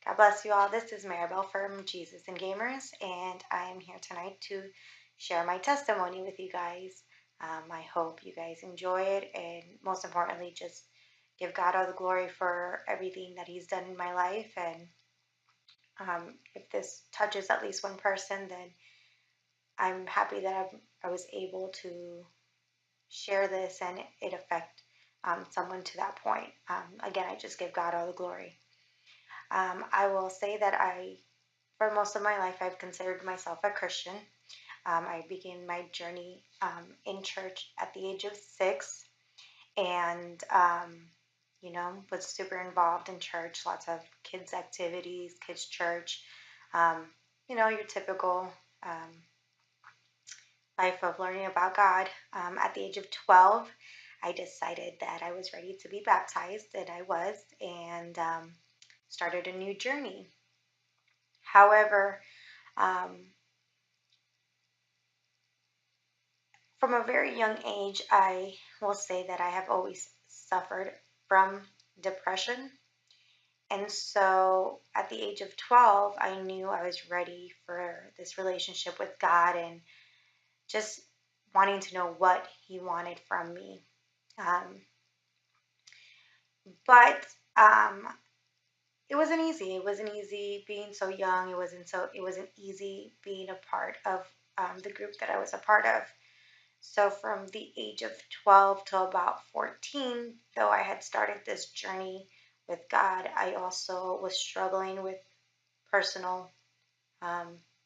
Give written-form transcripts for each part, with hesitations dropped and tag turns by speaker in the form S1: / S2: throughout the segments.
S1: God bless you all. This is Maribel from Jesus and Gamers, and I am here tonight to share my testimony with you guys. I hope you guys enjoy it, and most importantly, just give God all the glory for everything that He's done in my life. And if this touches at least one person, then I'm happy that I was able to share this and it affect someone to that point. Again, I just give God all the glory. I will say that for most of my life, I've considered myself a Christian. I began my journey in church at the age of 6 and, was super involved in church, lots of kids' activities, kids' church, um, your typical life of learning about God. At the age of 12, I decided that I was ready to be baptized, and I was, and started a new journey. However, from a very young age, I will say that I have always suffered from depression. And so at the age of 12, I knew I was ready for this relationship with God and just wanting to know what He wanted from me. But it wasn't easy. It wasn't easy being so young. It wasn't easy being a part of the group that I was a part of. So from the age of 12 till about 14, though I had started this journey with God, I also was struggling with personal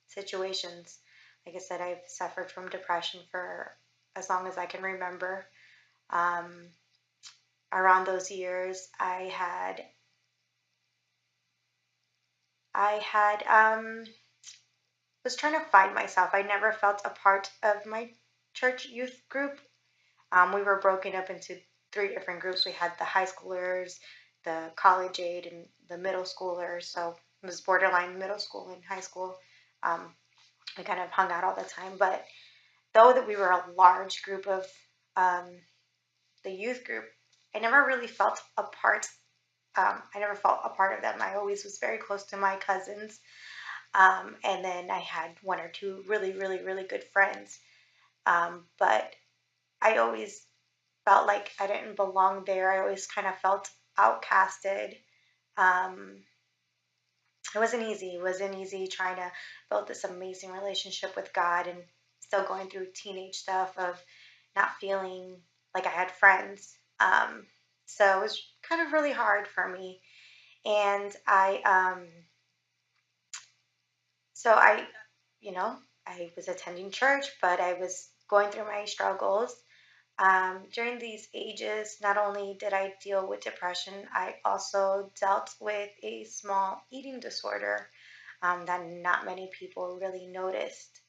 S1: situations. Like I said, I've suffered from depression for as long as I can remember. Around those years, was trying to find myself. I never felt a part of my church youth group. We were broken up into 3 different groups. We had the high schoolers, the college age, and the middle schoolers. So it was borderline middle school and high school. We kind of hung out all the time. But though that we were a large group of the youth group, I never really felt a part. I never felt a part of them. I always was very close to my cousins. And then I had 1 or 2 really, really, really good friends. But I always felt like I didn't belong there. I always kind of felt outcasted. It wasn't easy. It wasn't easy trying to build this amazing relationship with God and still going through teenage stuff of not feeling like I had friends. So it was kind of really hard for me. And so I was attending church, but I was going through my struggles. During these ages, not only did I deal with depression, I also dealt with a small eating disorder that not many people really noticed.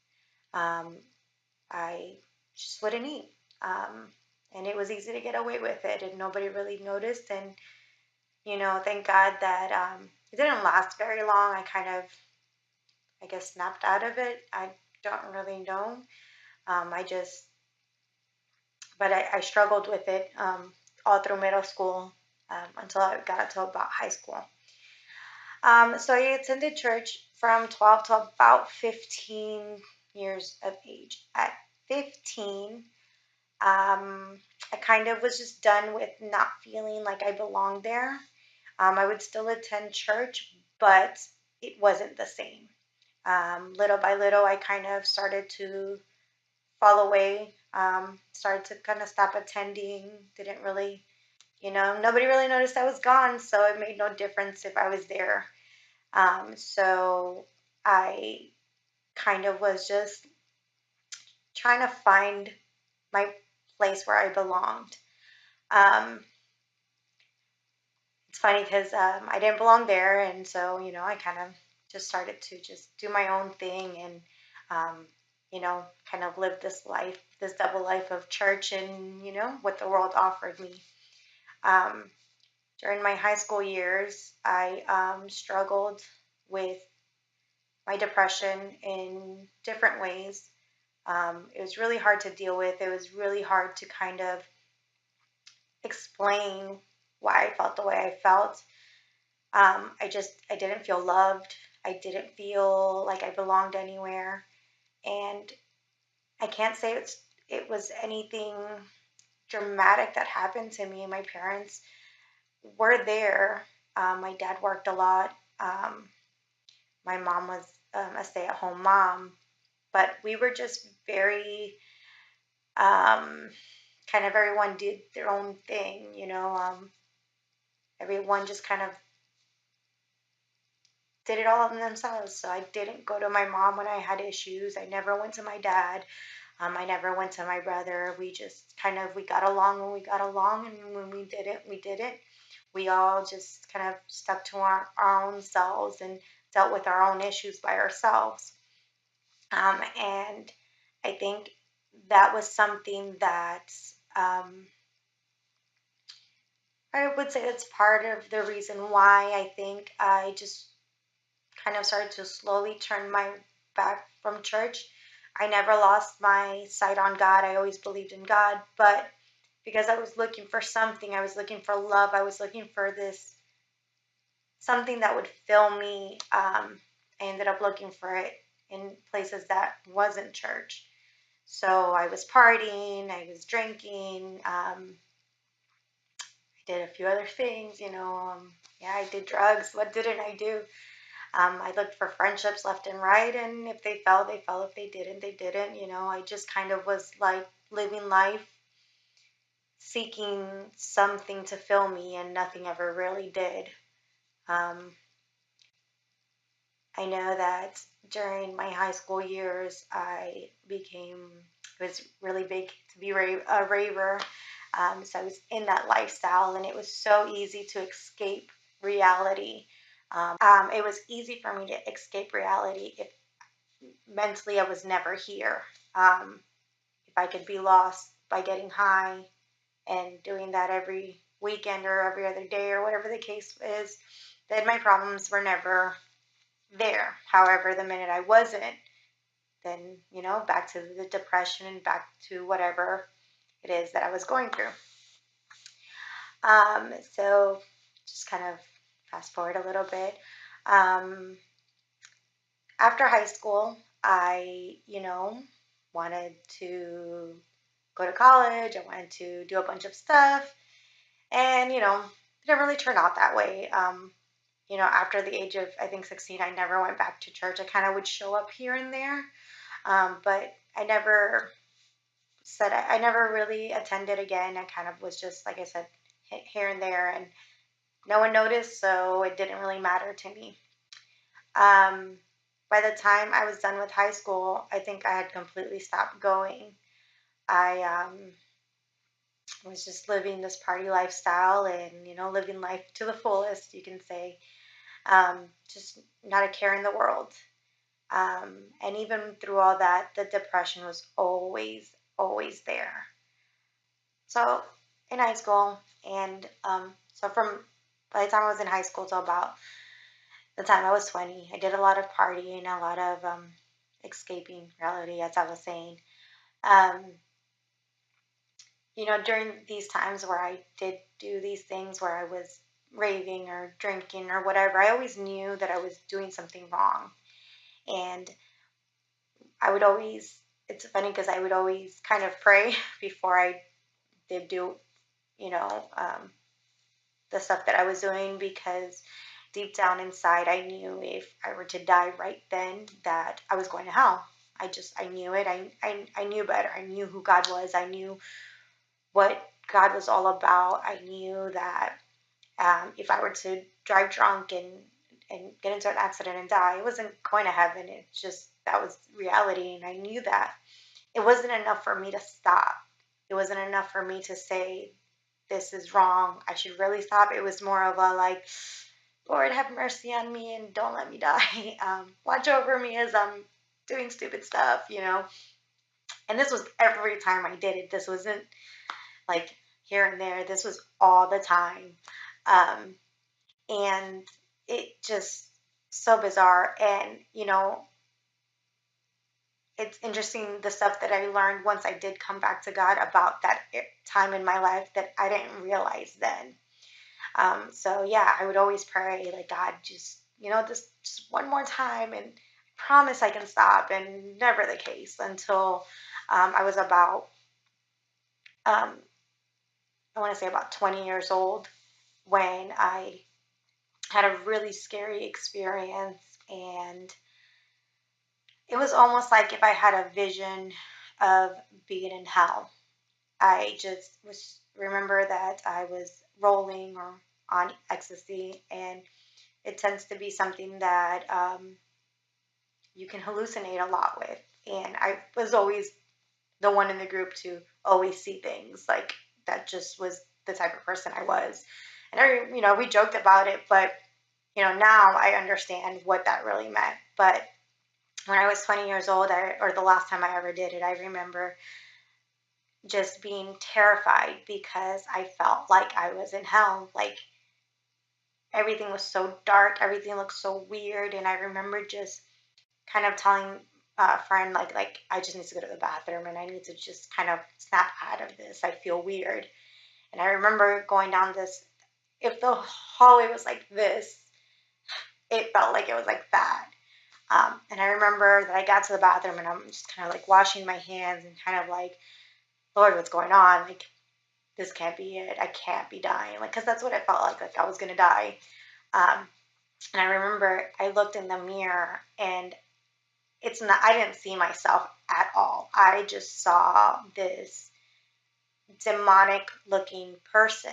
S1: I just wouldn't eat. And it was easy to get away with it, and nobody really noticed. And, thank God that it didn't last very long. I guess, snapped out of it. I don't really know. I just but I struggled with it all through middle school until I got to about high school. So I attended church from 12 to about 15 years of age. At 15, I kind of was just done with not feeling like I belonged there. I would still attend church, but it wasn't the same. Little by little, I kind of started to fall away, started to kind of stop attending, didn't really, nobody really noticed I was gone, so it made no difference if I was there. So I kind of was just trying to find my place where I belonged. It's funny because I didn't belong there, and so, I kind of just started to just do my own thing and, kind of live this life, this double life of church and, what the world offered me. During my high school years, I struggled with my depression in different ways. It was really hard to deal with. It was really hard to kind of explain why I felt the way I felt. I didn't feel loved. I didn't feel like I belonged anywhere. And I can't say it was anything dramatic that happened to me. My parents were there. My dad worked a lot. Um, my mom was a stay-at-home mom, but we were just very um, kind of everyone did their own thing, you know. Everyone just kind of did it all on themselves. So I didn't go to my mom when I had issues. I never went to my dad. I never went to my brother. We just kind of we got along when we got along, and when we didn't, we didn't. We all just kind of stuck to our own selves and dealt with our own issues by ourselves. And I think that was something that I would say that's part of the reason why I think I just kind of started to slowly turn my back from church. I never lost my sight on God. I always believed in God, but because I was looking for something, I was looking for love, I was looking for this something that would fill me. I ended up looking for it in places that wasn't church. So I was partying, I was drinking, I did a few other things, you know. Yeah, I did drugs. What didn't I do? I looked for friendships left and right, and if they fell, they fell. If they didn't, they didn't. You know, I just kind of was like living life, seeking something to fill me, and nothing ever really did. Um, I know that during my high school years, it was really big to be a raver. So I was in that lifestyle, and it was so easy to escape reality. It was easy for me to escape reality if mentally I was never here. If I could be lost by getting high and doing that every weekend or every other day or whatever the case is, then my problems were never there. However, the minute I wasn't, then, you know, back to the depression and back to whatever it is that I was going through. So just kind of fast forward a little bit. Um, After high school, I, you know, wanted to go to college. I wanted to do a bunch of stuff. And, you know, it didn't really turn out that way. You know, after the age of, I think, 16, I never went back to church. I kind of would show up here and there. But I never I never really attended again. I kind of was just, like I said, here and there. And no one noticed. So it didn't really matter to me. Um, by the time I was done with high school, I think I had completely stopped going. I was just living this party lifestyle and, you know, living life to the fullest, you can say. Just not a care in the world. And even through all that, the depression was always, always there. So in high school, and so from by the time I was in high school till about the time I was 20, I did a lot of partying, a lot of escaping reality, as I was saying. Um, you know, during these times where I did do these things where I was raving or drinking or whatever, I always knew that I was doing something wrong. And I would always, it's funny because I would always kind of pray before I did do, you know, the stuff that I was doing because deep down inside, I knew if I were to die right then that I was going to hell. I knew it. I knew better. I knew who God was. I knew what God was all about. I knew that if I were to drive drunk and get into an accident and die, it wasn't going to heaven. It just, that was reality. And I knew that. It wasn't enough for me to stop. It wasn't enough for me to say, this is wrong. I should really stop. It was more of a like, Lord, have mercy on me and don't let me die. Watch over me as I'm doing stupid stuff, you know. And this was every time I did it. This wasn't like here and there. This was all the time. Um, and it just so bizarre. And, you know, it's interesting the stuff that I learned once I did come back to God about that time in my life that I didn't realize then. So yeah, I would always pray, like, God, just, just one more time, and promise I can stop. And never the case until I was about, um, I want to say about 20 years old, when I had a really scary experience. And it was almost like if I had a vision of being in hell. I just was remember that I was rolling or on ecstasy, and it tends to be something that you can hallucinate a lot with. And I was always the one in the group to always see things. Like, that just was the type of person I was. And we joked about it, but now I understand what that really meant. But when I was 20 years old, or the last time I ever did it, I remember just being terrified because I felt like I was in hell. Like, everything was so dark, everything looked so weird, and I remember just kind of telling a friend, like I just need to go to the bathroom, and I need to just kind of snap out of this. I feel weird. And I remember going down this. If the hallway was like this, it felt like it was like that. And I remember that I got to the bathroom, and I'm just kind of like washing my hands and kind of like, Lord, what's going on? Like, this can't be it. I can't be dying. Like, because that's what it felt like I was going to die. Um, and I remember I looked in the mirror, and I didn't see myself at all. I just saw this demonic looking person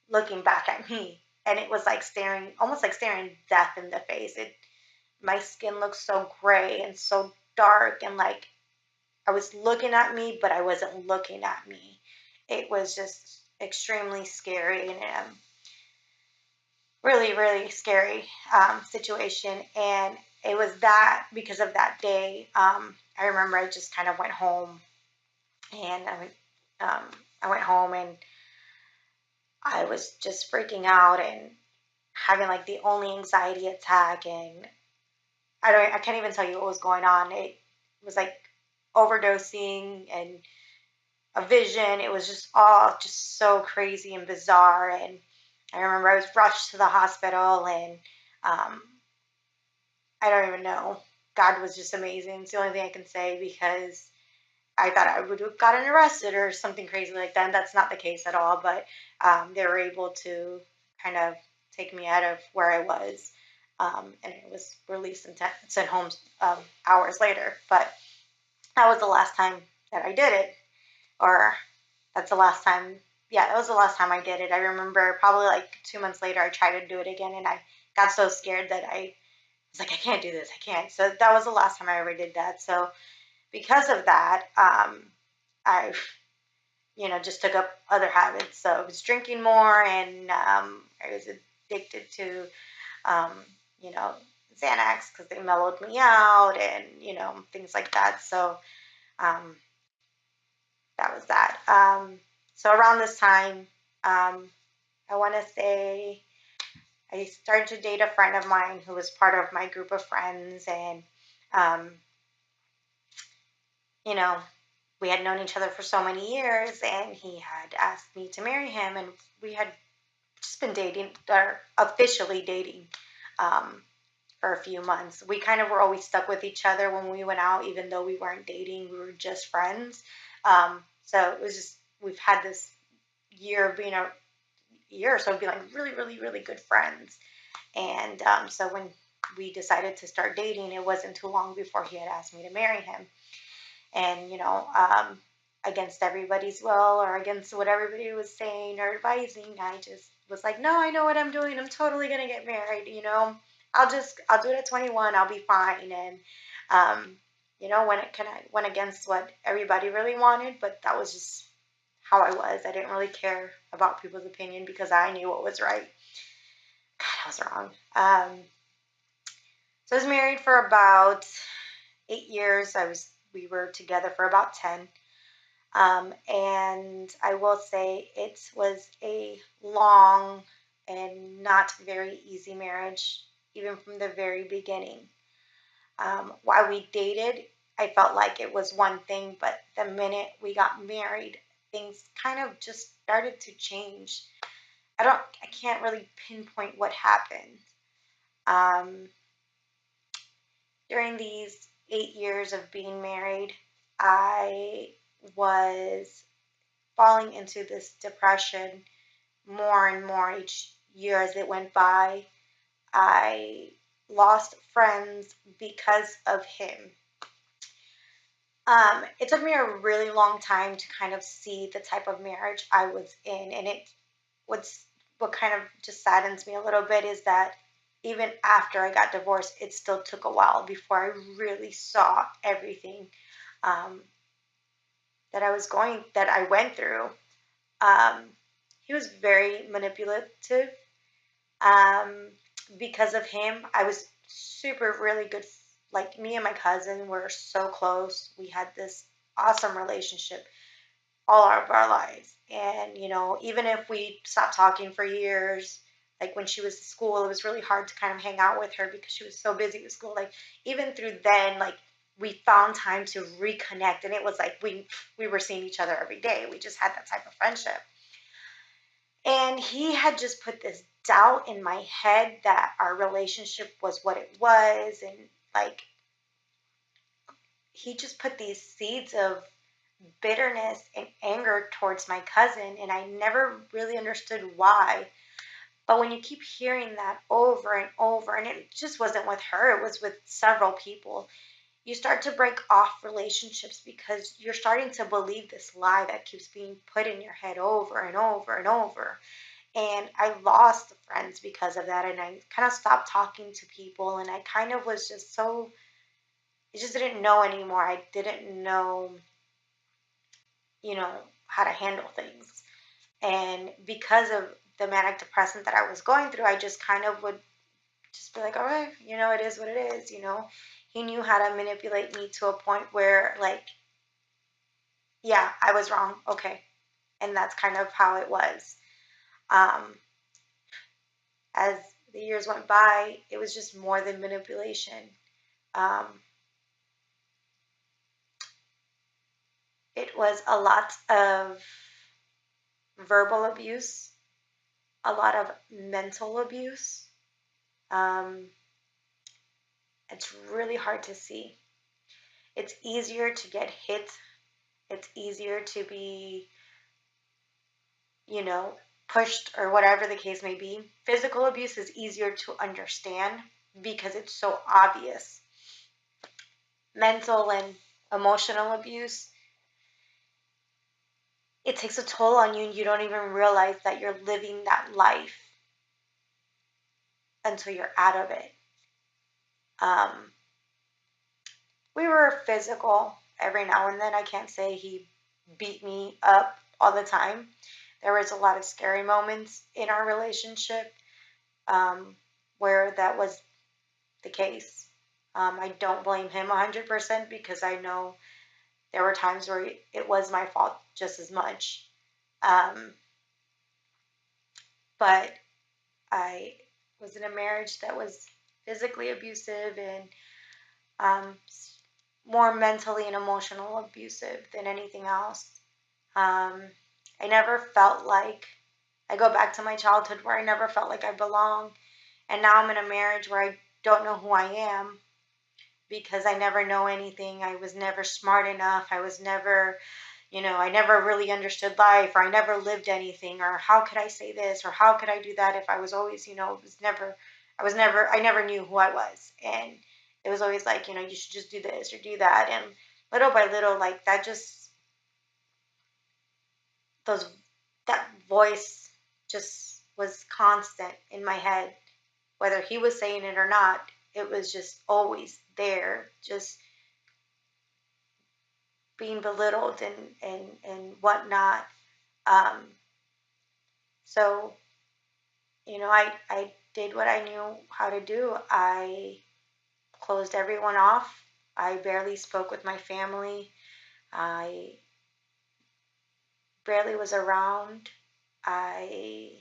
S1: looking back at me. And it was like almost like staring death in the face. My skin looked so gray and so dark, and like I was looking at me, but I wasn't looking at me. It was just extremely scary, and really, really scary situation. And it was that because of that day. I remember I just kind of went home, and um, I went home, and I was just freaking out and having like the only anxiety attack. And I can't even tell you what was going on. It was like overdosing and a vision. It was just all just so crazy and bizarre. And I remember I was rushed to the hospital, and um, I don't even know. God was just amazing. It's the only thing I can say, because I thought I would have gotten arrested or something crazy like that. And that's not the case at all. But they were able to kind of take me out of where I was. And it was released and sent home hours later. But that was the last time that I did it. Or that's the last time. Yeah, that was the last time I did it. I remember probably like 2 months later, I tried to do it again. And I got so scared that I was like, I can't do this. I can't. So that was the last time I ever did that. So because of that, I, just took up other habits. So I was drinking more, and I was addicted to, um, you know, Xanax, because they mellowed me out, and, things like that. So um, that was that. So around this time, um, I want to say I started to date a friend of mine who was part of my group of friends. And, um, you know, we had known each other for so many years, and he had asked me to marry him. And we had just been dating, or officially dating, um, for a few months. We kind of were always stuck with each other when we went out, even though we weren't dating, we were just friends. So it was just, we've had this year of being a year or so of being like really, really, really good friends. And so when we decided to start dating, it wasn't too long before he had asked me to marry him. And, against everybody's will, or against what everybody was saying or advising, I just was like, no, I know what I'm doing. I'm totally going to get married. I'll do it at 21. I'll be fine. And, when it kind of went against what everybody really wanted, but that was just how I was. I didn't really care about people's opinion, because I knew what was right. God, I was wrong. So I was married for about 8 years. We were together for about 10. And I will say it was a long and not very easy marriage, even from the very beginning. While we dated, I felt like it was one thing, but the minute we got married, things kind of just started to change. I can't really pinpoint what happened. Um, During these 8 years of being married, I was falling into this depression more and more each year as it went by. I lost friends because of him. It took me a really long time to kind of see the type of marriage I was in, and what's what kind of just saddens me a little bit is that even after I got divorced, it still took a while before I really saw everything um, that I went through. Um, he was very manipulative. Um, because of him, I was super really good. Like me and my cousin were so close. We had this awesome relationship all of our lives. And, even if we stopped talking for years, like when she was at school, it was really hard to kind of hang out with her because she was so busy with school. Like even through then, like we found time to reconnect, and it was like we were seeing each other every day. We just had that type of friendship. And he had just put this doubt in my head that our relationship was what it was, and like he just put these seeds of bitterness and anger towards my cousin, and I never really understood why. But when you keep hearing that over and over, and it just wasn't with her, it was with several people, you start to break off relationships because you're starting to believe this lie that keeps being put in your head over and over and over. And I lost friends because of that, and I kind of stopped talking to people, and I kind of was just so, I just didn't know anymore. I didn't know, you know, how to handle things. And because of the manic depressant that I was going through, I just kind of would just be like, all right, it is what it is. He knew how to manipulate me to a point where, like, yeah, I was wrong. Okay. And that's kind of how it was. Um, as the years went by, it was just more than manipulation. Um, it was a lot of verbal abuse, a lot of mental abuse. Um, it's really hard to see. It's easier to get hit. It's easier to be, you know, pushed or whatever the case may be. Physical abuse is easier to understand because it's so obvious. Mental and emotional abuse, it takes a toll on you and you don't even realize that you're living that life until you're out of it. Um, we were physical every now and then. I can't say he beat me up all the time. There was a lot of scary moments in our relationship um, where that was the case. I don't blame him 100% because I know there were times where it was my fault just as much. Um, but I was in a marriage that was physically abusive and um, more mentally and emotional abusive than anything else. Um, I never felt like, I go back to my childhood where I never felt like I belonged. And now I'm in a marriage where I don't know who I am because I never know anything. I was never smart enough. I was never, I never really understood life, or I never lived anything, or how could I say this, or how could I do that if I was always, I never knew who I was. And it was always like, you should just do this or do that. And little by little, like that just, those, that voice just was constant in my head, whether he was saying it or not. It was just always there, just being belittled and whatnot. Um, so, I did what I knew how to do. I closed everyone off. I barely spoke with my family. I barely was around. I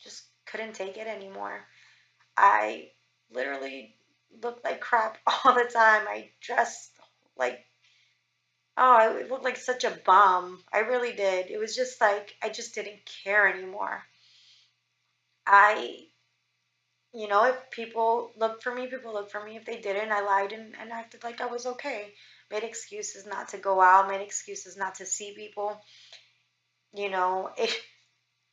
S1: just couldn't take it anymore. I literally looked like crap all the time. I dressed like, oh, I looked like such a bum. I really did. It was just like, I just didn't care anymore. I, if people looked for me, people looked for me. If they didn't, I lied and acted like I was okay. Made excuses not to go out, made excuses not to see people. You know, it,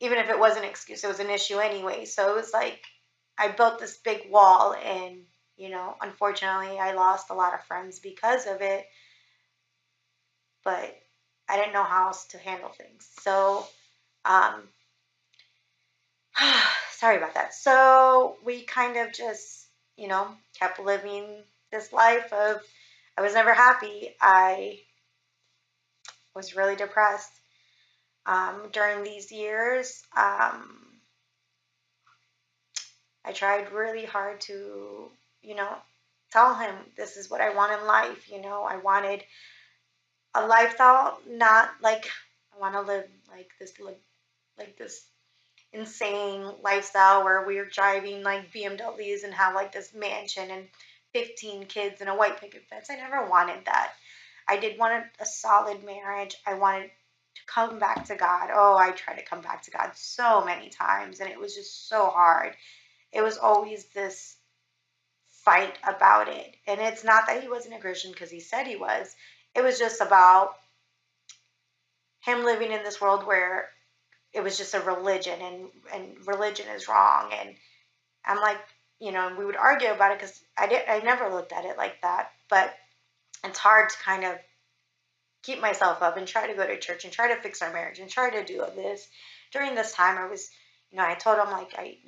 S1: even if it was an excuse, it was an issue anyway. So it was like I built this big wall, and unfortunately, I lost a lot of friends because of it. But I didn't know how else to handle things. So, um, sorry about that. So we kind of just, kept living this life of I was never happy. I was really depressed during these years. I tried really hard to, tell him this is what I want in life. I wanted a lifestyle, not like I want to live like this insane lifestyle where we're driving like BMWs and have like this mansion and 15 kids and a white picket fence. I never wanted that. I did want a solid marriage. I wanted to come back to God. Oh, I tried to come back to God so many times and it was just so hard. It was always this fight about it. And it's not that he wasn't a Christian because he said he was. It was just about him living in this world where it was just a religion and religion is wrong. And I'm like, we would argue about it because I never looked at it like that. But it's hard to kind of keep myself up and try to go to church and try to fix our marriage and try to do this. During this time, I was, I told him like I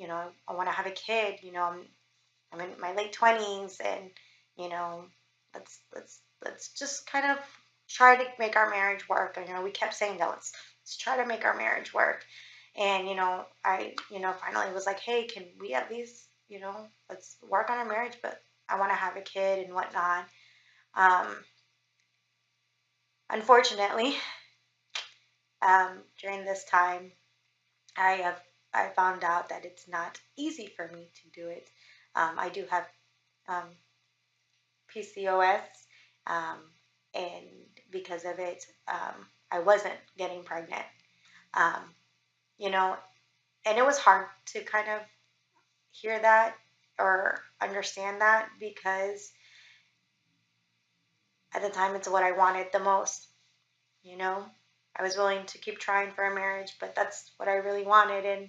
S1: want to have a kid. I'm in my late 20s, and you know, let's just kind of try to make our marriage work. And we kept saying that let's try to make our marriage work. And I finally was like, hey, can we at least let's work on our marriage, but I want to have a kid and whatnot. Um, Unfortunately, during this time, I have I found out that it's not easy for me to do it. I do have um, PCOS, um, and because of it, I wasn't getting pregnant. Um, you know, and it was hard to kind of hear that or understand that because at the time it's what I wanted the most. You know, I was willing to keep trying for a marriage, but that's what I really wanted, and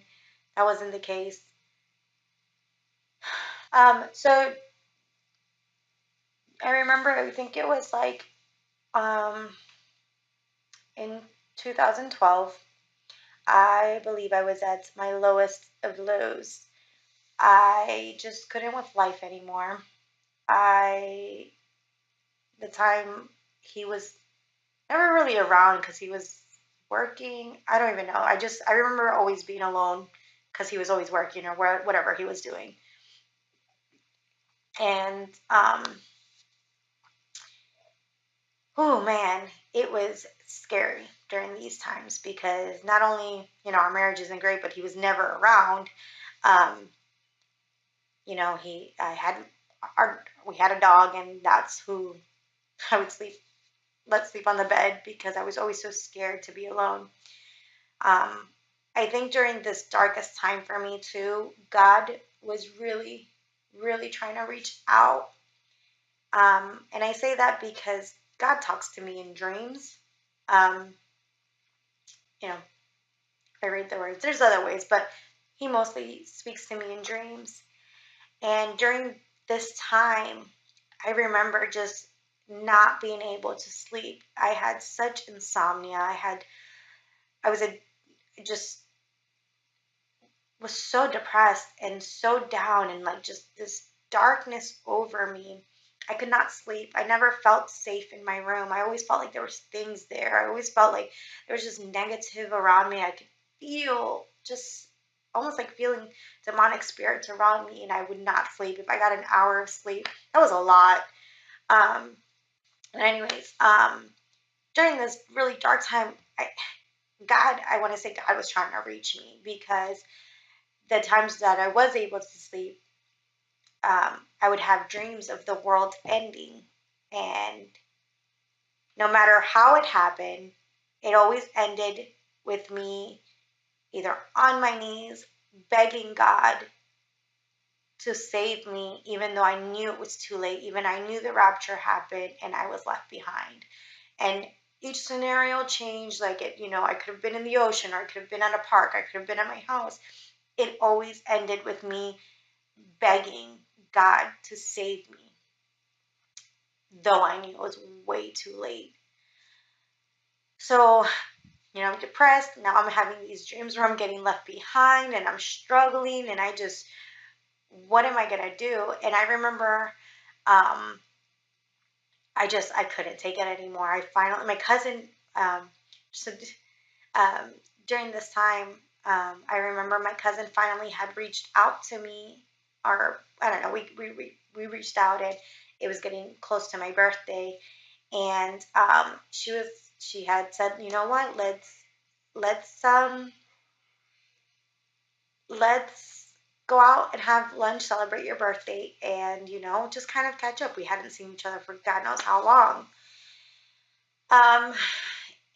S1: that wasn't the case. So I remember, I think it was like um, in 2012, I believe I was at my lowest of lows. I just couldn't with life anymore. I, the time he was never really around because he was working. I don't even know. I remember always being alone because he was always working or whatever he was doing. And, oh man, it was scary during these times because not only, our marriage isn't great, but he was never around. Um, I had we had a dog, and that's who I would let sleep on the bed because I was always so scared to be alone. Um, I think during this darkest time for me too, God was really, really trying to reach out. And I say that because God talks to me in dreams. Um, you know, I read the words. There's other ways, but He mostly speaks to me in dreams. And during this time, I remember just not being able to sleep. I had such insomnia. I was just was so depressed and so down and like just this darkness over me. I could not sleep. I never felt safe in my room. I always felt like there was things there. I always felt like there was just negative around me. I could feel just almost like feeling demonic spirits around me, and I would not sleep. If I got an hour of sleep, that was a lot. Um, and anyways, during this really dark time, I want to say God was trying to reach me because the times that I was able to sleep, I would have dreams of the world ending. And no matter how it happened, it always ended with me either on my knees, begging God to save me, even though I knew it was too late, even I knew the rapture happened and I was left behind. And each scenario changed, like I could have been in the ocean, or I could have been at a park, I could have been at my house. It always ended with me begging God to save me, though I knew it was way too late. So, I'm depressed. Now I'm having these dreams where I'm getting left behind and I'm struggling, and what am I going to do? And I remember, um, I couldn't take it anymore. My cousin, so, um, during this time, I remember my cousin finally had reached out to me, or I don't know, we reached out, and it was getting close to my birthday, and she had said, you know what, let's let's go out and have lunch, celebrate your birthday, and just kind of catch up. We hadn't seen each other for God knows how long. Um,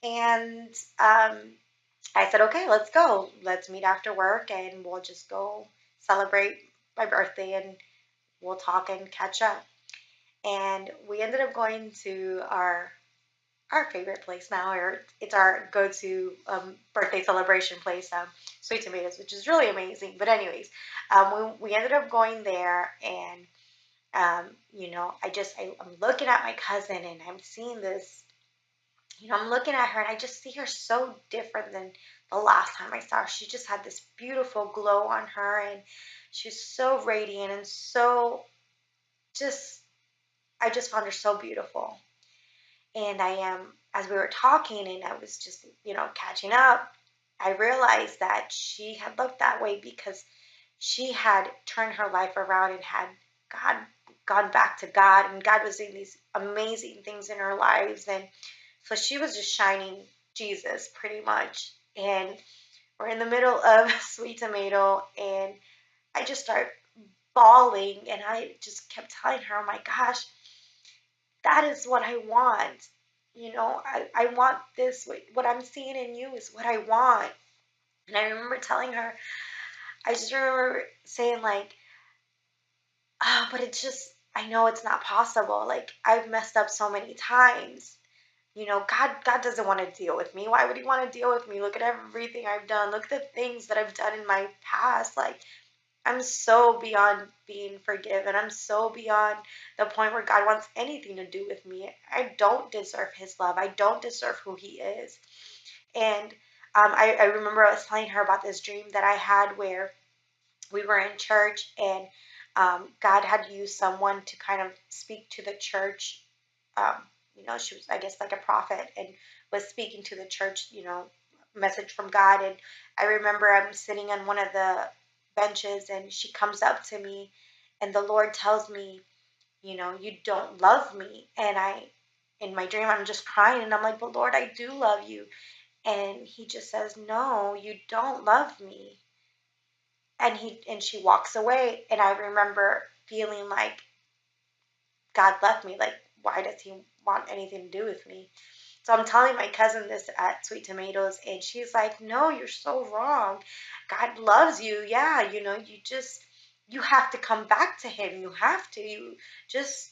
S1: and I said, okay, let's go. Let's meet after work and we'll just go celebrate my birthday and we'll talk and catch up. And we ended up going to our favorite place now, or it's our go-to birthday celebration place, Sweet Tomatoes, which is really amazing. But anyways, we ended up going there, and I'm looking at my cousin, and I'm seeing this. I'm looking at her, and I just see her so different than the last time I saw her. She just had this beautiful glow on her, and she's so radiant and so just. I just found her so beautiful. And as we were talking and I was just, catching up, I realized that she had looked that way because she had turned her life around and had God gone back to God, and God was doing these amazing things in her lives. And so she was just shining Jesus pretty much. And we're in the middle of Sweet Tomato, and I just start bawling, and I just kept telling her, oh my gosh, that is what I want. I want this. What I'm seeing in you is what I want. And I remember telling her, I just remember saying, like, oh, but it's just, I know it's not possible. Like, I've messed up so many times. God doesn't want to deal with me. Why would he want to deal with me? Look at everything I've done. Look at the things that I've done in my past. Like, I'm so beyond being forgiven. I'm so beyond the point where God wants anything to do with me. I don't deserve his love. I don't deserve who he is. And I remember I was telling her about this dream that I had where we were in church, and God had used someone to kind of speak to the church. Um, she was, I guess, like a prophet, and was speaking to the church, message from God. And I remember I'm sitting on one of the benches, and she comes up to me, and the Lord tells me, you don't love me. And in my dream, I'm just crying, and I'm like, but Lord, I do love you. And he just says, no, you don't love me. And she walks away, and I remember feeling like God left me. Like, why does he want anything to do with me? So I'm telling my cousin this at Sweet Tomatoes, and she's like, no, you're so wrong. God loves you. Yeah, you have to come back to him. You have to. You just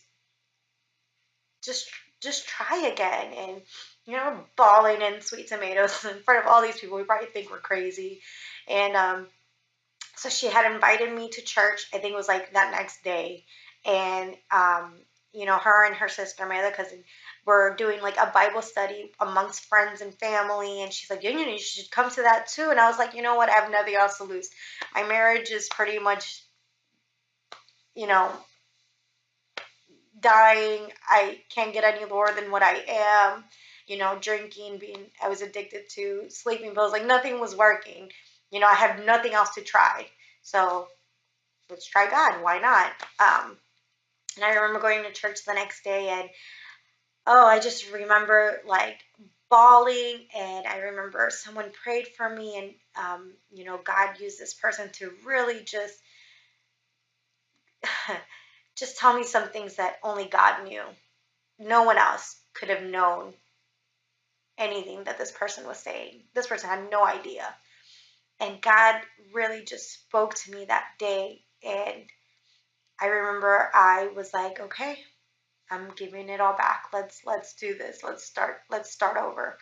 S1: just just try again. And bawling in Sweet Tomatoes in front of all these people, we probably think we're crazy. And so she had invited me to church. I think it was like that next day. And her and her sister, my other cousin, were doing like a Bible study amongst friends and family. And she's like, you should come to that too. And I was like, you know what, I have nothing else to lose. My marriage is pretty much, you know dying. I can't get any lower than what I am. Drinking, I was addicted to sleeping pills. Like, nothing was working. I had nothing else to try. So let's try God. Why not? And I remember going to church the next day, and oh, I just remember like bawling. And I remember someone prayed for me, and God used this person to really just just tell me some things that only God knew. No one else could have known anything that this person was saying. This person had no idea. And God really just spoke to me that day. And I remember I was like, okay, I'm giving it all back. Let's do this. Let's start over.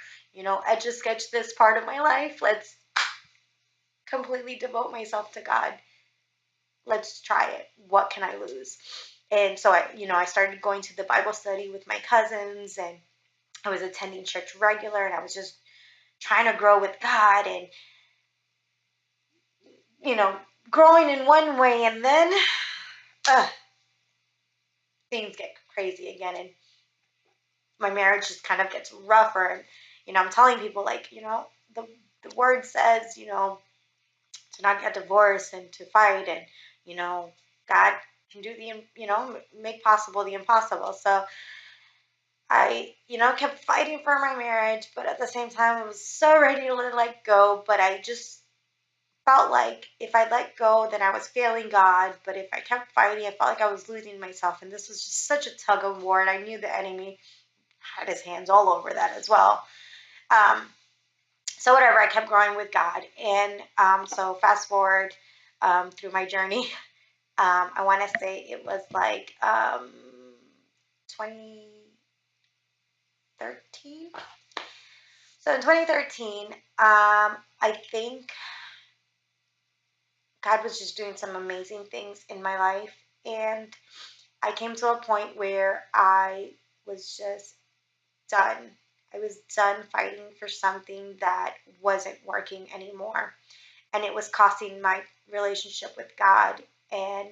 S1: Etch a sketch this part of my life. Let's completely devote myself to God. Let's try it. What can I lose? And so I started going to the Bible study with my cousins, and I was attending church regular, and I was just trying to grow with God, and you know, growing in one way, and then uh, things get crazy again, and my marriage just kind of gets rougher. And I'm telling people, like, the word says, to not get divorced and to fight, and God can do make possible the impossible. So I kept fighting for my marriage, but at the same time I was so ready to let go. But I just felt like if I let go, then I was failing God. But if I kept fighting, I felt like I was losing myself. And this was just such a tug of war. And I knew the enemy had his hands all over that as well. Um, so whatever, I kept growing with God. And so fast forward through my journey, I want to say it was like 2013. So in 2013, I think God was just doing some amazing things in my life. And I came to a point where I was just done. I was done fighting for something that wasn't working anymore. And it was costing my relationship with God. And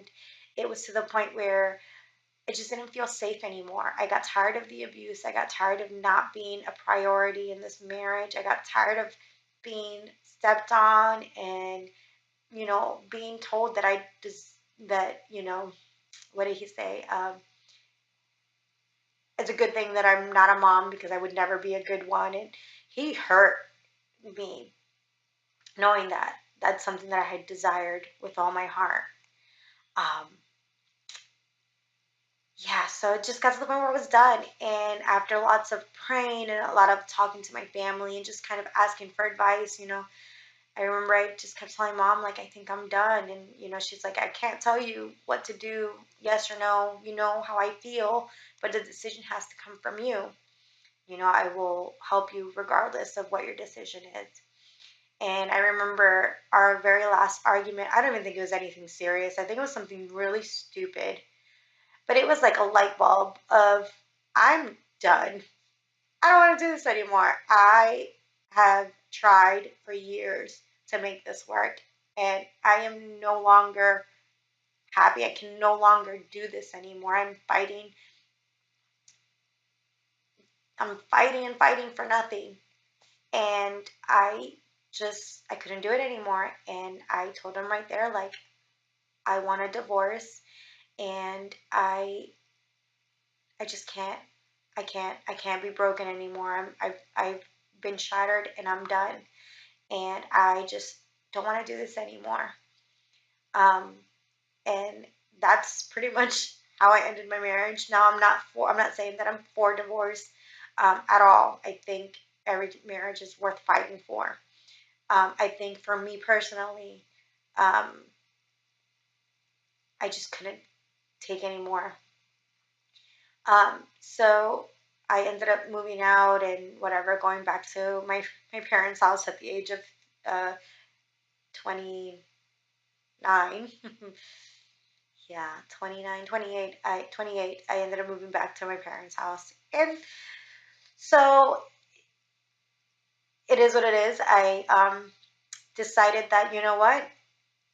S1: it was to the point where I just didn't feel safe anymore. I got tired of the abuse. I got tired of not being a priority in this marriage. I got tired of being stepped on and, being told that what did he say? It's a good thing that I'm not a mom because I would never be a good one. And he hurt me knowing that that's something that I had desired with all my heart. Um, yeah, so it just got to the point where I was done. And after lots of praying and a lot of talking to my family and just kind of asking for advice, I remember I just kept telling mom, like, I think I'm done. And, she's like, I can't tell you what to do, yes or no. You know how I feel, but the decision has to come from you. I will help you regardless of what your decision is. And I remember our very last argument, I don't even think it was anything serious. I think it was something really stupid. But it was like a light bulb of, I'm done. I don't want to do this anymore. I have tried for years to make this work, and I am no longer happy. I can no longer do this anymore. I'm fighting and fighting for nothing. And I couldn't do it anymore. And I told him right there, like, I want a divorce, and I just can't. I can't be broken anymore. I've been shattered, and I'm done. And I just don't want to do this anymore. Um, and that's pretty much how I ended my marriage. Now I'm not saying that I'm for divorce at all. I think every marriage is worth fighting for. I think for me personally, um, I just couldn't take anymore. So I ended up moving out and whatever, going back to my parents' house at the age of 29. Yeah, 29, 28. 28. I ended up moving back to my parents' house. And so it is what it is. I decided that, you know what?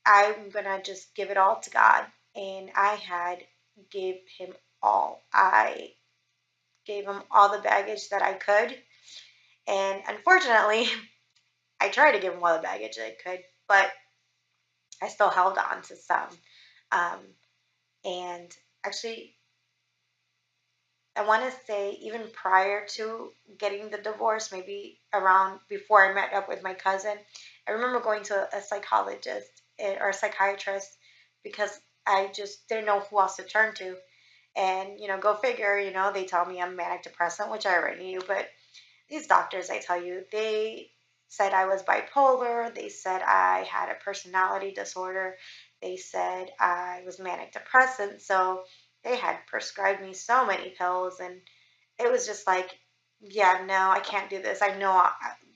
S1: I'm going to just give it all to God. And I had gave him all. I gave him all the baggage that I could. And unfortunately, I tried to give him all the baggage I could, but I still held on to some. Um, and actually, I want to say even prior to getting the divorce, maybe around before I met up with my cousin, I remember going to a psychologist or a psychiatrist because I just didn't know who else to turn to. And, go figure, they tell me I'm manic depressant, which I already knew, but these doctors, I tell you, they said I was bipolar. They said I had a personality disorder. They said I was manic depressant. So they had prescribed me so many pills, and it was just like, yeah, no, I can't do this. I know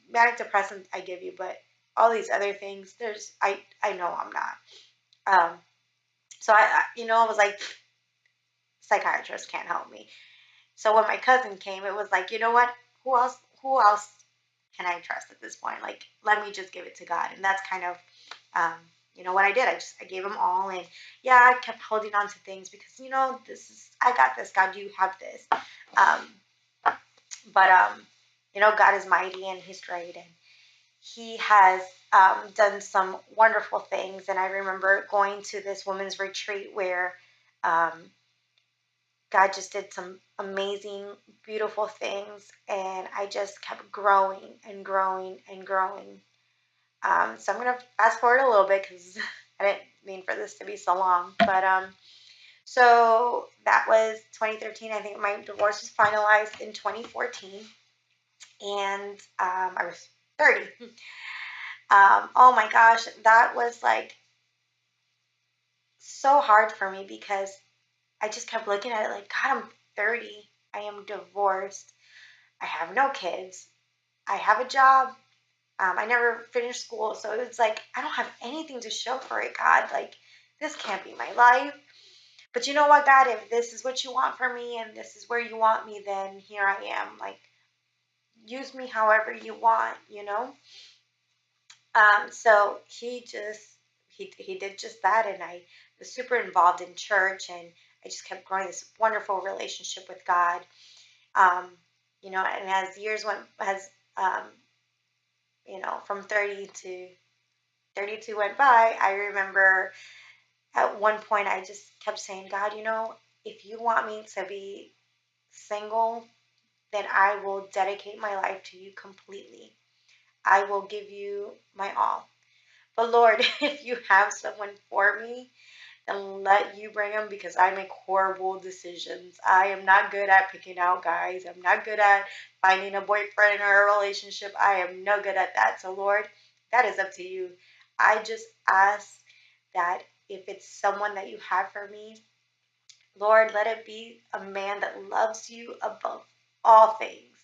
S1: manic depressant I give you, but all these other things, I know I'm not. So I was like, psychiatrist can't help me. So when my cousin came, it was like, you know what? Who else can I trust at this point? Like, let me just give it to God. And that's kind of, um, what I did. I gave him all. And yeah, I kept holding on to things because, I got this. God, you have this. But God is mighty and he's great. And he has done some wonderful things. And I remember going to this women's retreat where um, God just did some amazing, beautiful things, and I just kept growing and growing and growing. So I'm going to fast forward a little bit because I didn't mean for this to be so long. But so that was 2013. I think my divorce was finalized in 2014, and I was 30. Oh my gosh, that was like so hard for me because I just kept looking at it like, God, I'm 30. I am divorced. I have no kids. I have a job. I never finished school. So it's like, I don't have anything to show for it, God. Like, this can't be my life. But you know what, God? If this is what you want for me and this is where you want me, then here I am. Like, use me however you want. So he did just that. And I was super involved in church, and I just kept growing this wonderful relationship with God. Um, and as years from 30 to 32 went by, I remember at one point I just kept saying, God, if you want me to be single, then I will dedicate my life to you completely. I will give you my all. But Lord, if you have someone for me, then let you bring them, because I make horrible decisions. I am not good at picking out guys. I'm not good at finding a boyfriend or a relationship. I am no good at that. So Lord, that is up to you. I just ask that if it's someone that you have for me, Lord, let it be a man that loves you above all things.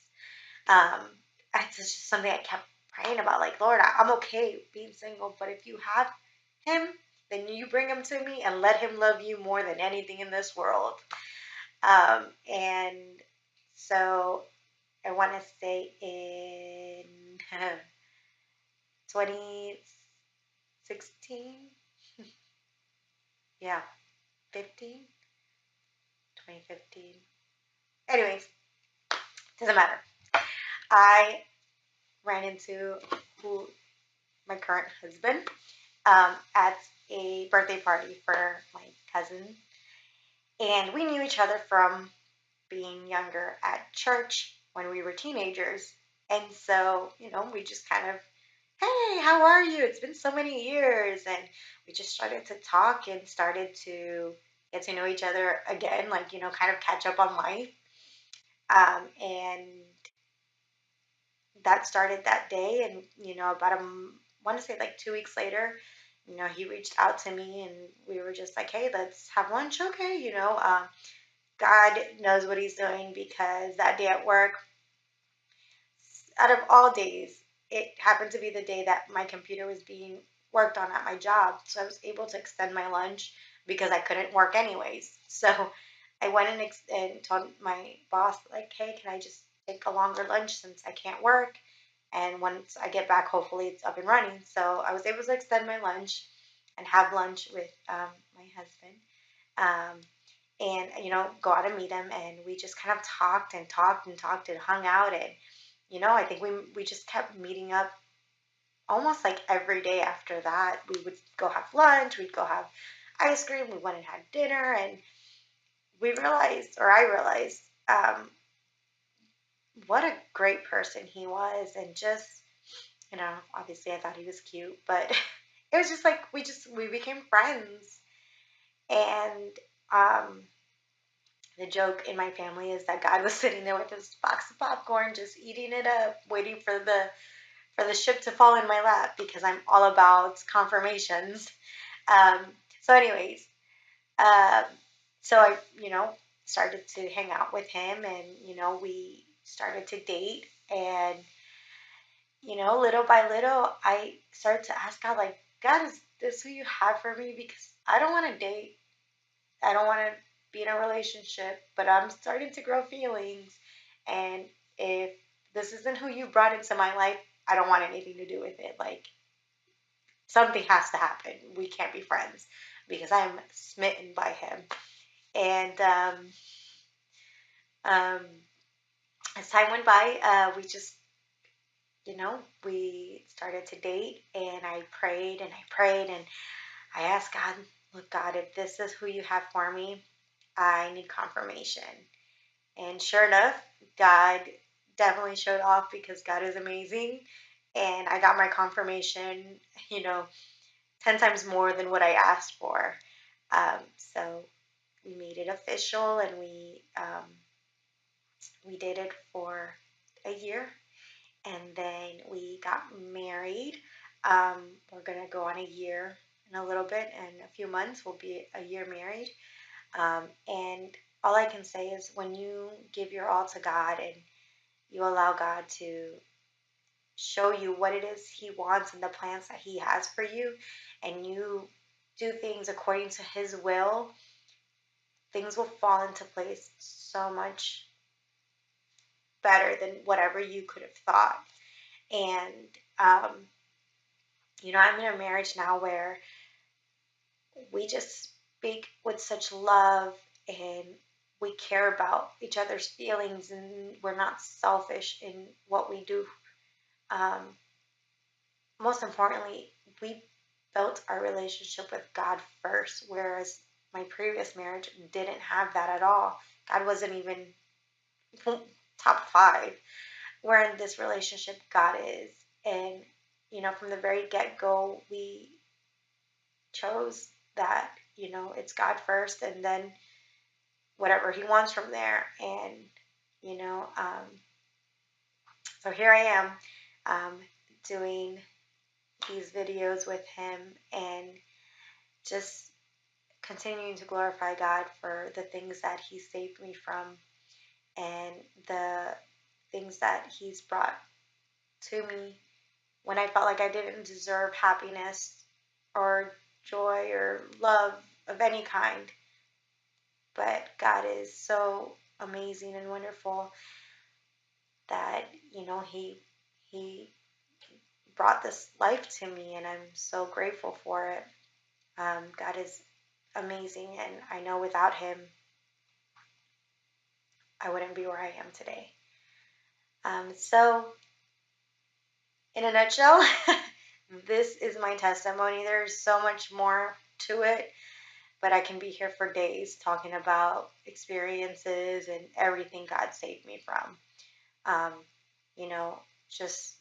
S1: Um, it's just something I kept praying about. Like, Lord, I'm okay being single, but if you have him, then you bring him to me and let him love you more than anything in this world. And so I want to say in 2016, yeah, 15, 2015. Anyways, doesn't matter. I ran into who my current husband at a birthday party for my cousin. And we knew each other from being younger at church when we were teenagers. And so, we just kind of, hey, how are you? It's been so many years. And we just started to talk and started to get to know each other again, like, kind of catch up on life. And that started that day. And, about want to say like 2 weeks later, he reached out to me and we were just like, hey, let's have lunch. Okay. God knows what he's doing, because that day at work, out of all days, it happened to be the day that my computer was being worked on at my job. So I was able to extend my lunch because I couldn't work anyways. So I went and told my boss, like, hey, can I just take a longer lunch since I can't work? And once I get back, hopefully it's up and running. So I was able to extend my lunch and have lunch with my husband. And go out and meet him, and we just kind of talked and talked and talked and hung out. And I think we just kept meeting up almost like every day after that. We would go have lunch, we'd go have ice cream, we went and had dinner. And I realized, what a great person he was. And just, obviously I thought he was cute, but it was just like we became friends. And the joke in my family is that God was sitting there with his box of popcorn, just eating it up, waiting for the for the ship to fall in my lap because I'm all about confirmations. Um, so, anyways, um, so I, started to hang out with him, and we started to date, and little by little, I started to ask God, like, God, is this who you have for me? Because I don't want to date. I don't want to be in a relationship, but I'm starting to grow feelings. And if this isn't who you brought into my life, I don't want anything to do with it. Like, something has to happen. We can't be friends because I'm smitten by him. And um, as time went by, we just, we started to date, and I prayed and I prayed, and I asked God, look, God, if this is who you have for me, I need confirmation. And sure enough, God definitely showed off because God is amazing. And I got my confirmation, you know, 10 times more than what I asked for. So we made it official, and we dated for a year, and then we got married. We're gonna go on a year in a little bit. In a few months, we'll be a year married. And all I can say is when you give your all to God and you allow God to show you what it is He wants and the plans that He has for you, and you do things according to His will, things will fall into place so much better than whatever you could have thought. And, um, I'm in a marriage now where we just speak with such love, and we care about each other's feelings, and we're not selfish in what we do. Um, Most importantly, we built our relationship with God first, whereas my previous marriage didn't have that at all. God wasn't even top five. Where in this relationship, God is. And, from the very get go, we chose that, it's God first, and then whatever He wants from there. And, you know, um, so here I am, doing these videos with Him, and just continuing to glorify God for the things that He saved me from, and the things that He's brought to me when I felt like I didn't deserve happiness or joy or love of any kind. But God is so amazing and wonderful that, He brought this life to me, and I'm so grateful for it. God is amazing, and I know without Him, I wouldn't be where I am today. So, in a nutshell, this is my testimony. There's so much more to it, but I can be here for days talking about experiences and everything God saved me from. Um, you know, just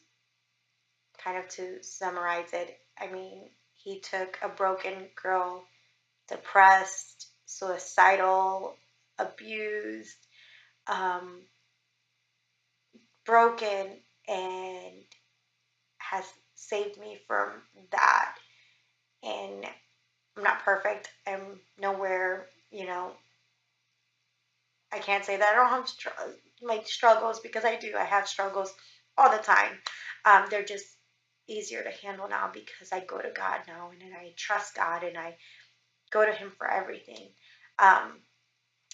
S1: kind of to summarize it, I mean, He took a broken girl, depressed, suicidal, abused, um, broken, and has saved me from that. And I'm not perfect. I'm nowhere, I can't say that I don't have struggles, because I do. I have struggles all the time. They're just easier to handle now because I go to God now, and I trust God, and I go to Him for everything. Um,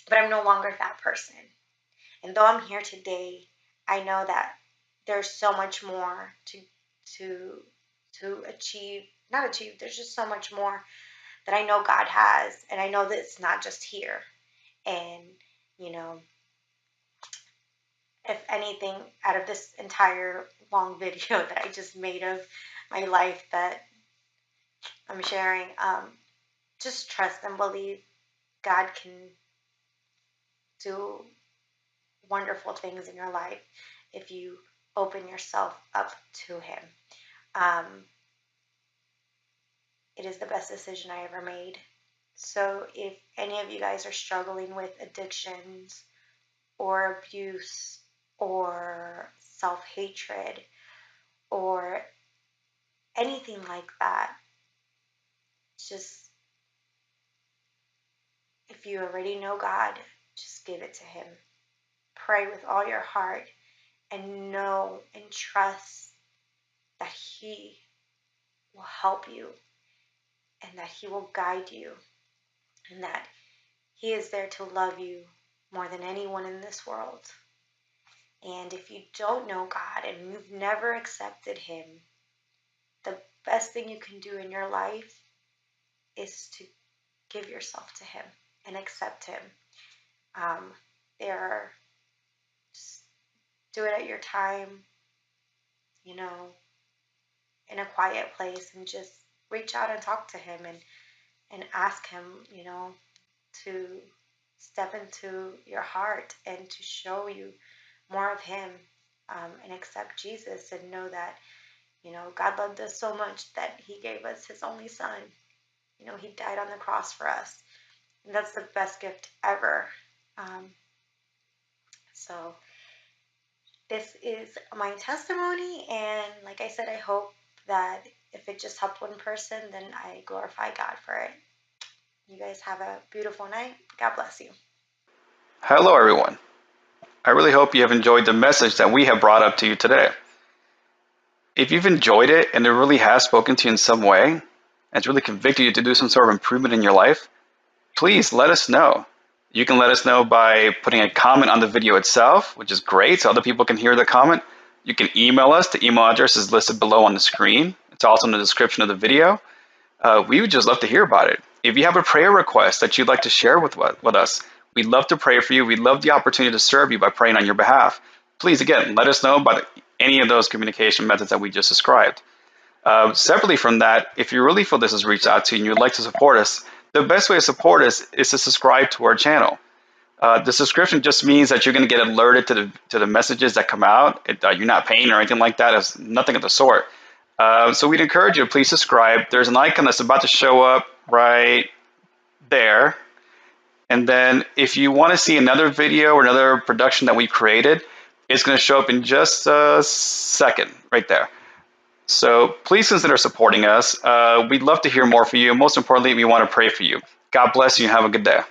S1: but I'm no longer that person. And though I'm here today, I know that there's so much more to to achieve. Not achieve. There's just so much more that I know God has, and I know that it's not just here. And you know, if anything, out of this entire long video that I just made of my life that I'm sharing, just trust and believe God can do wonderful things in your life if you open yourself up to Him. Um, it is the best decision I ever made. So if any of you guys are struggling with addictions or abuse or self-hatred or anything like that. Just, if you already know God, just give it to Him. Pray with all your heart and know and trust that He will help you and that He will guide you and that He is there to love you more than anyone in this world. And if you don't know God and you've never accepted Him, the best thing you can do in your life is to give yourself to Him and accept Him. Just do it at your time, in a quiet place, and just reach out and talk to Him and ask Him, to step into your heart and to show you more of Him, and accept Jesus and know that, God loved us so much that He gave us His only Son. He died on the cross for us. And that's the best gift ever. So this is my testimony, and like I said, I hope that if it just helped one person, then I glorify God for it. You guys have a beautiful night. God bless you.
S2: Hello, everyone. I really hope you have enjoyed the message that we have brought up to you today. If you've enjoyed it and it really has spoken to you in some way, and it's really convicted you to do some sort of improvement in your life, please let us know. You can let us know by putting a comment on the video itself, which is great, so other people can hear the comment. You can email us. The email address is listed below on the screen. It's also in the description of the video. We would just love to hear about it. If you have a prayer request that you'd like to share with us, we'd love to pray for you. We'd love the opportunity to serve you by praying on your behalf. Please, again, let us know about any of those communication methods that we just described. Separately from that, if you really feel this has reached out to you and you'd like to support us, the best way to support us is to subscribe to our channel. The subscription just means that you're going to get alerted to the messages that come out. You're not paying or anything like that. It's nothing of the sort. So we'd encourage you to please subscribe. There's an icon that's about to show up right there. And then if you want to see another video or another production that we created, it's going to show up in just a second right there. So please consider supporting us. We'd love to hear more from you. Most importantly, we want to pray for you. God bless you and have a good day.